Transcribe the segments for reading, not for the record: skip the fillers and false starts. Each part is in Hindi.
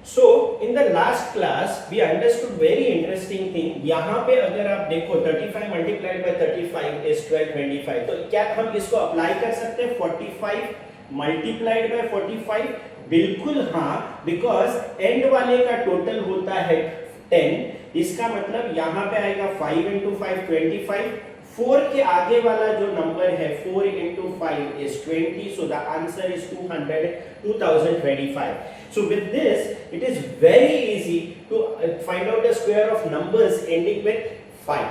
So in the last class we understood very interesting thing. यहाँ पे अगर आप देखो 35 multiplied by 35 is 1225, तो क्या हम इसको अप्लाई कर सकते हैं 45 multiplied by 45? बिल्कुल हाँ, बिकॉज एंड वाले का टोटल होता है 10, इसका मतलब यहाँ पे आएगा 5 into 5 25, 4 के आगे वाला जो नंबर है 4 into 5 is 20, so the answer is 2025. So with this it is very easy to find out the square of numbers ending with 5.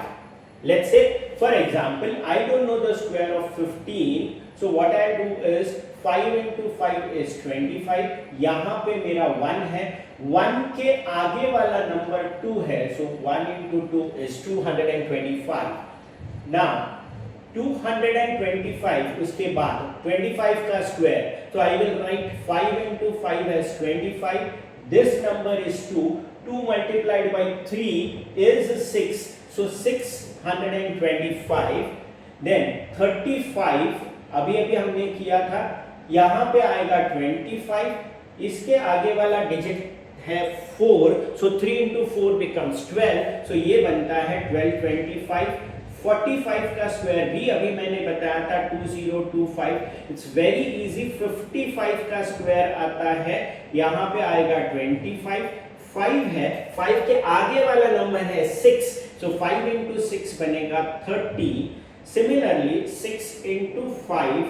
Let's say for example I don't know the square of 15, so what I do is 5 into 5 is 25, यहाँ पे मेरा 1 है, 1 के आगे वाला नंबर 2 है, so 1 into 2 is 225. Now 225 उसके बाद 25 का स्क्वायर, तो I will write 5 into 5 as 25. This number is 2. 2 multiplied by 3 is 6. So 625. Then 35 अभी हमने किया था, यहाँ पे आएगा 25. इसके आगे वाला डिजिट है 4. So 3 into 4 becomes 12. So ये बनता है 1225. 45 का स्क्वायर भी अभी मैंने बताया था 2025. It's very easy. 55 का स्क्वायर आता है, यहाँ पे आएगा 25. 5 है, 5 के आगे वाला नंबर है 6, so 5 into 6 बनेगा 30. सिमिलरली 6 into 5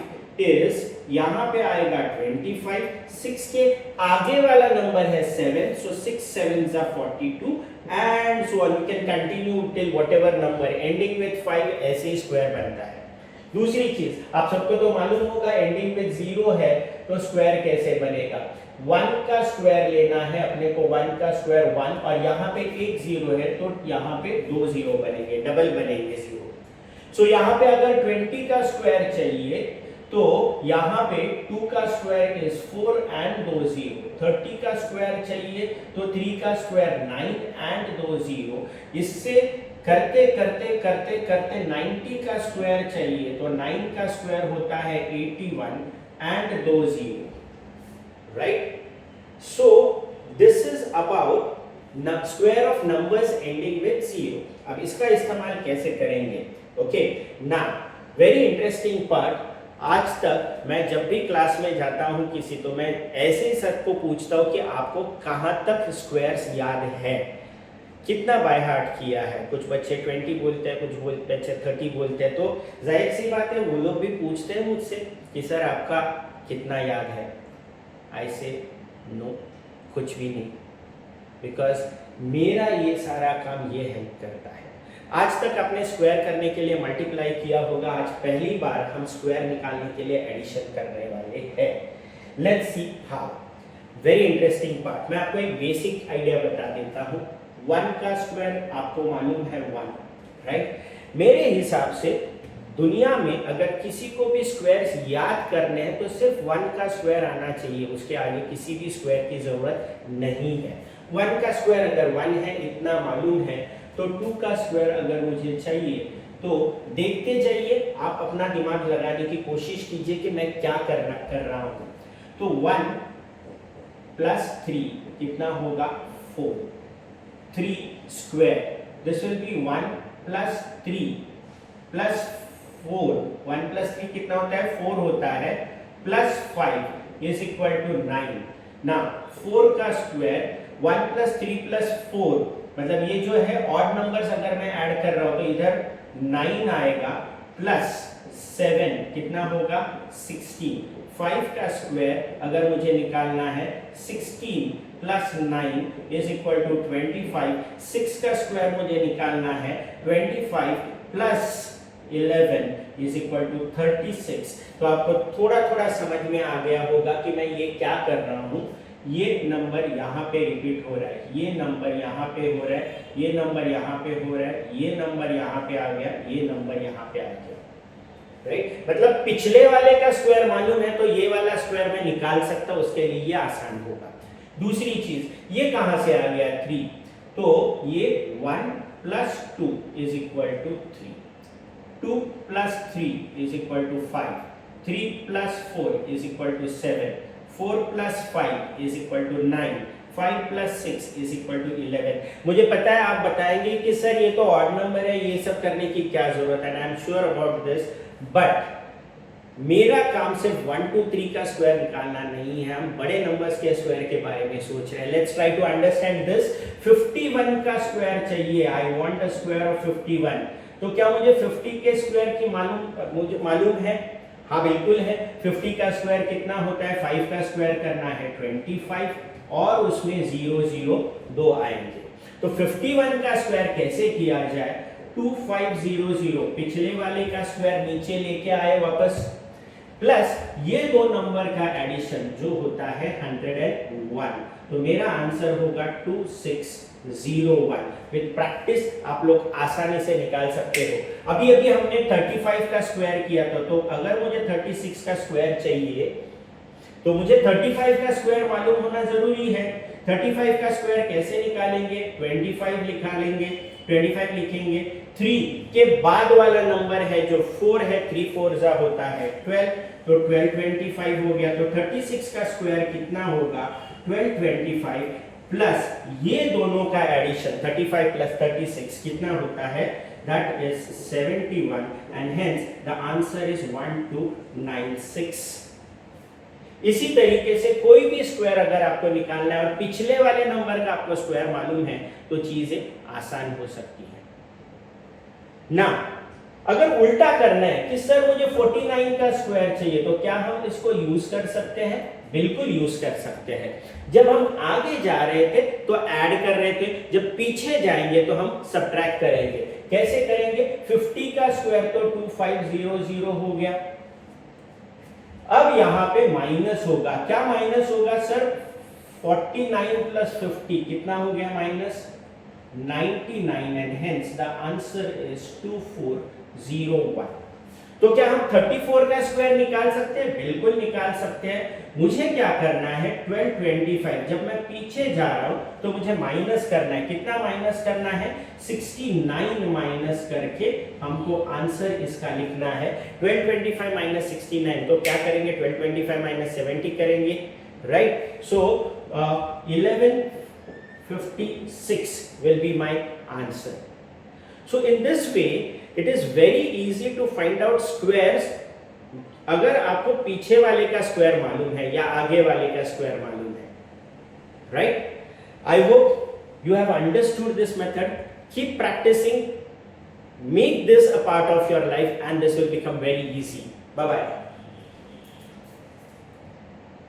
is यहाँ पे आएगा 25. 6 के आगे वाला नंबर है 7, so 6 7s are 42. And so on, you can continue till whatever number ending with 5 ऐसे ही स्क्वायर बनता है. दूसरी चीज आप सबको तो मालूम होगा, एंडिंग विद 0 है तो स्क्वायर कैसे बनेगा. 1 का स्क्वायर लेना है अपने को, 1 का स्क्वायर 1, और यहाँ पे एक 0 है तो यहाँ पे 2 0 बनेंगे, डबल बनेंगे 0. सो यहाँ पे अगर 20 का स्क्वायर चाहिए तो यहाँ पे 2 का स्क्वायर इज 4 एंड 2 0. 30 का स्क्वायर चाहिए तो 3 का स्क्वायर 9 एंड 2 0. इससे करते करते करते करते 90 का स्क्वायर चाहिए तो 9 का स्क्वायर होता है 81 and 2 0. Right. So this is about square of numbers ending with 0. अब इसका इस्तेमाल कैसे करेंगे? Okay, now very interesting part. आज तक मैं जब भी क्लास में जाता हूं किसी, तो मैं ऐसे ही सबको पूछता हूं कि आपको कहां तक स्क्वायर्स याद है, कितना बाय हार्ट किया है. कुछ बच्चे 20 बोलते हैं, कुछ बच्चे 30 बोलते हैं. तो जाहिर सी बात है वो लोग भी पूछते हैं मुझसे कि सर आपका कितना याद है. आई से नो, कुछ भी नहीं, बिकॉज मेरा ये सारा काम ये हेल्प करता है. आज तक आपने स्क्वायर करने के लिए मल्टीप्लाई किया होगा, आज पहली बार हम स्क्वायर निकालने के लिए एडिशन करने वाले हैं. Let's see how. Very interesting part. मैं आपको एक बेसिक आइडिया बता देता हूं. 1 का स्क्वायर आपको मालूम है 1, राइट. मेरे हिसाब से दुनिया में अगर किसी को भी स्क्वायर्स याद करने हैं तो सिर्फ 1 का स्क्वायर आना चाहिए, उसके आगे किसी भी स्क्वायर की जरूरत नहीं है. 1 का स्क्वायर अगर 1 है, इतना मालूम है, तो 2 का स्क्वायर अगर मुझे चाहिए तो देखते जाइए, आप अपना दिमाग लगाने की कोशिश कीजिए कि मैं क्या कर रहा हूं. तो 1 प्लस 3 कितना होगा 4. 3 square, this will be 1 plus 3 plus 4. 1 plus 3 कितना होता है 4 होता है, प्लस 5 इज इक्वल टू 9. ना 4 का स्क्वायर 1 प्लस 3 प्लस 4, मतलब ये जो है ऑड नंबर्स अगर मैं ऐड कर रहा हूं तो इधर 9 आएगा, प्लस 7 कितना होगा 16. 5 का स्क्वायर अगर मुझे निकालना है 16 प्लस 9 इज इक्वल टू 25. 6 का स्क्वायर मुझे निकालना है 25 प्लस 11 इज इक्वल टू 36. तो आपको थोड़ा थोड़ा समझ में आ गया होगा कि मैं ये क्या कर रहा हूँ. ये नंबर यहाँ पे रिपीट हो रहा है, ये नंबर यहाँ पे हो रहा है, ये नंबर यहाँ पे हो रहा है, ये नंबर यहाँ पे आ गया, ये नंबर यहाँ पे आ गया. राइट. मतलब पिछले वाले का स्क्वायर मालूम है तो ये वाला स्क्वायर मैं निकाल सकता हूँ, उसके लिए ये आसान होगा. दूसरी चीज, ये कहाँ से आ गया 3, तो ये 1 plus 2 is equal to 3. 2 plus 3 is equal to 5. 3 plus 4 is equal to 7. 4 plus 5 is equal to 9. 5 plus 6 is equal to 11. मुझे पता है आप बताएंगे कि सर ये तो ऑड नंबर है, ये सब करने की क्या जरूरत है, I am sure about this, but मेरा काम सिर्फ 1 2 3 का स्क्वायर निकालना नहीं है, हम बड़े नंबर्स के स्क्वायर के बारे में सोच रहे हैं. Let's try to understand this. 51 का स्क्वायर चाहिए, I want a square of 51. तो क्या मुझे 50 के स्क्वायर की मुझे मालूम है? हाँ बिल्कुल है. 50 का स्क्वायर कितना होता है? 5 का स्क्वायर करना है 25 और उसमें 0 0 2 आएंगे. तो 51 का स्क्वायर कैसे किया जाए? 2500 पिछले वाले का स्क्वायर नीचे लेके आए वापस, प्लस ये दो नंबर का एडिशन जो होता है 101. तो मेरा आंसर होगा 2601. विद प्रैक्टिस आप लोग आसानी से निकाल सकते हो. अभी अभी हमने 35 का स्क्वायर किया था, तो अगर मुझे 36 का स्क्वायर चाहिए तो मुझे 35 का स्क्वायर मालूम होना जरूरी है. 35 का स्क्वायर कैसे निकालेंगे? 25 निकालेंगे, 25 लिखेंगे. 3 के बाद वाला नंबर है जो 4 है, 3 4 जा होता है 12, तो 12 25 हो गया. तो 36 का स्क्वायर कितना होगा? 12 25 प्लस ये दोनों का एडिशन 35 प्लस 36 कितना होता है? That is 71 and hence the answer is 1296. इसी तरीके से कोई भी स्क्वायर अगर आपको निकालना है और पिछले वाले नंबर का आपको स्क्वायर मालूम है तो चीजें आसान हो सकती है ना. अगर उल्टा करना है कि सर मुझे 49 का स्क्वायर चाहिए, तो क्या हम इसको यूज कर सकते हैं? बिल्कुल यूज कर सकते हैं. जब हम आगे जा रहे थे तो ऐड कर रहे थे, जब पीछे जाएंगे तो हम सब्ट्रैक्ट करेंगे. कैसे करेंगे? 50 का स्क्वायर तो 2500 हो गया. अब यहां पे माइनस होगा. क्या माइनस होगा सर? 49 प्लस 50 कितना हो गया? Minus 99 and hence the answer is 2401. तो क्या हम 34 का स्क्वायर निकाल सकते हैं? बिल्कुल निकाल सकते हैं. मुझे क्या करना है? 12 25. जब मैं पीछे जा रहा हूं तो मुझे माइनस करना है. कितना माइनस करना है? 69 माइनस करके हमको आंसर इसका लिखना है. 12 25 माइनस 69, तो क्या करेंगे? 12 25 माइनस 70 करेंगे, right? So 1156 will be my answer. So in this way it is very easy to find out squares अगर आपको पीछे वाले का स्क्वायर मालूम है या आगे वाले का स्क्वायर मालूम है, right? I hope you have understood this method. Keep practicing, make this a part of your life and this will become very easy. Bye bye.